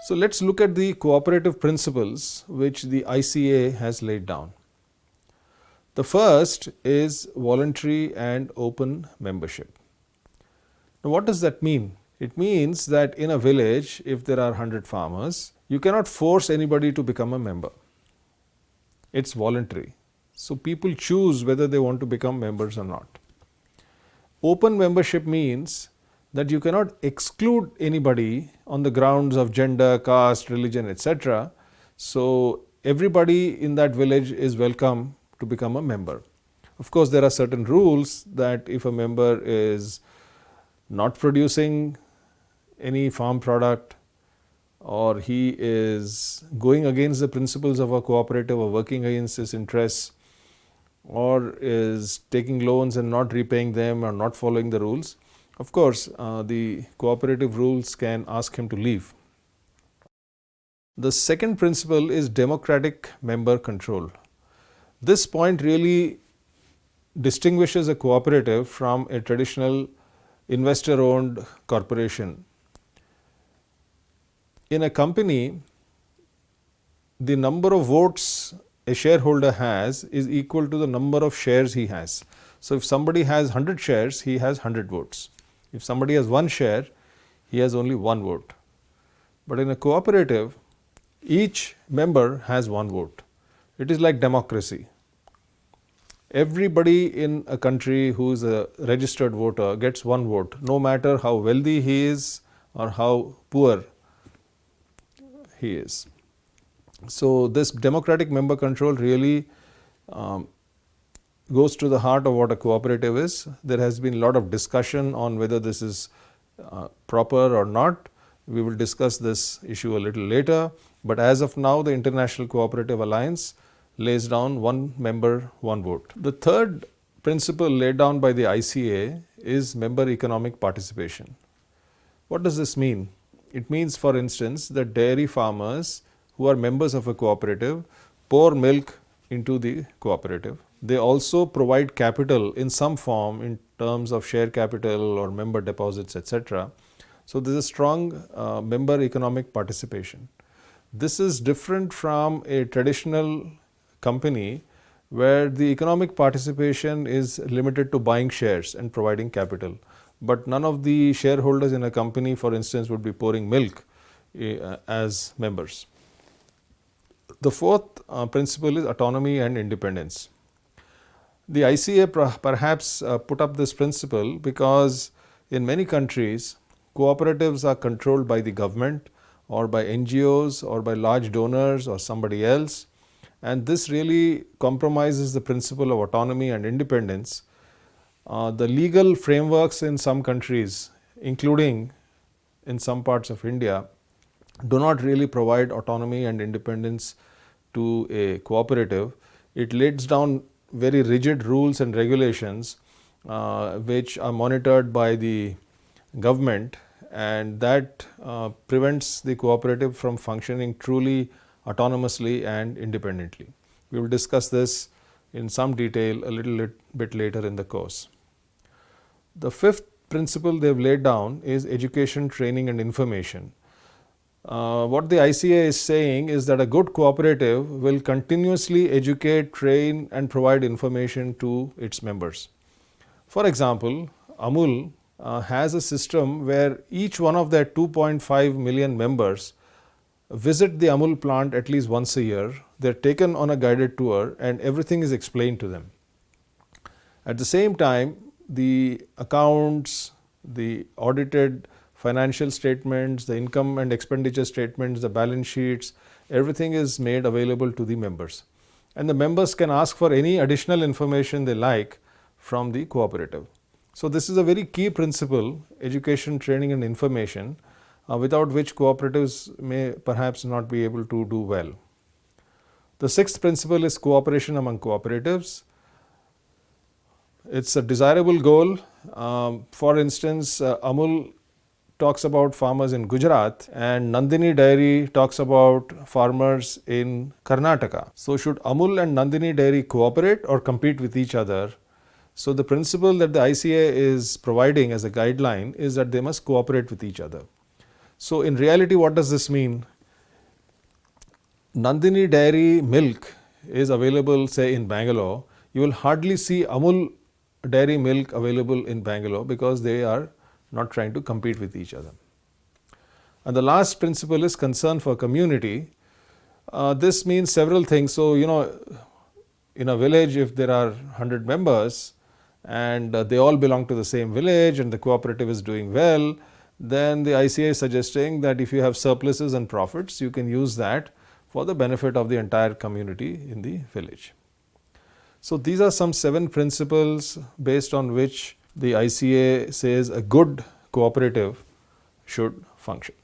So let's look at the cooperative principles which the ICA has laid down. The first is voluntary and open membership. Now, what does that mean? It means that in a village, if there are 100 farmers, you cannot force anybody to become a member. It's voluntary. So people choose whether they want to become members or not. Open membership means that you cannot exclude anybody on the grounds of gender, caste, religion, etc. So everybody in that village is welcome to become a member. Of course, there are certain rules that if a member is not producing any farm product, or he is going against the principles of a cooperative or working against his interests, or is taking loans and not repaying them or not following the rules, of course, the cooperative rules can ask him to leave. The second principle is democratic member control. This point really distinguishes a cooperative from a traditional investor-owned corporation. In a company, the number of votes a shareholder has is equal to the number of shares he has. So if somebody has 100 shares, he has 100 votes. If somebody has 1 share, he has only 1 vote. But in a cooperative, each member has 1 vote. It is like democracy. Everybody in a country who is a registered voter gets 1 vote, no matter how wealthy he is or how poor he is. So this democratic member control really goes to the heart of what a cooperative is. There has been a lot of discussion on whether this is proper or not. We will discuss this issue a little later, but as of now, the International Cooperative Alliance lays down 1 member, 1 vote. The third principle laid down by the ICA is member economic participation. What does this mean? It means, for instance, that dairy farmers who are members of a cooperative pour milk into the cooperative. They also provide capital in some form in terms of share capital or member deposits, etc. So there is a strong member economic participation. This is different from a traditional company where the economic participation is limited to buying shares and providing capital. But none of the shareholders in a company, for instance, would be pouring milk as members. The fourth principle is autonomy and independence. The ICA perhaps put up this principle because in many countries, cooperatives are controlled by the government or by NGOs or by large donors or somebody else, and this really compromises the principle of autonomy and independence. The legal frameworks in some countries, including in some parts of India, do not really provide autonomy and independence to a cooperative. It lays down very rigid rules and regulations which are monitored by the government, and that prevents the cooperative from functioning truly autonomously and independently. We will discuss this in some detail a little bit later in the course. The fifth principle they have laid down is education, training and information. What the ICA is saying is that a good cooperative will continuously educate, train and provide information to its members. For example, Amul has a system where each one of their 2.5 million members visit the Amul plant at least once a year. They are taken on a guided tour and everything is explained to them. At the same time, the accounts, the audited financial statements, the income and expenditure statements, the balance sheets, everything is made available to the members. And the members can ask for any additional information they like from the cooperative. So this is a very key principle, education, training and information, without which cooperatives may perhaps not be able to do well. The sixth principle is cooperation among cooperatives. It's a desirable goal. For instance, Amul talks about farmers in Gujarat and Nandini Dairy talks about farmers in Karnataka. So should Amul and Nandini Dairy cooperate or compete with each other? So the principle that the ICA is providing as a guideline is that they must cooperate with each other. So in reality, what does this mean? Nandini Dairy milk is available, say, in Bangalore, you will hardly see Amul dairy milk available in Bangalore because they are not trying to compete with each other. And the last principle is concern for community. This means several things. So, in a village, if there are 100 members and they all belong to the same village and the cooperative is doing well, then the ICA is suggesting that if you have surpluses and profits, you can use that for the benefit of the entire community in the village. So, these are some 7 principles based on which the ICA says a good cooperative should function.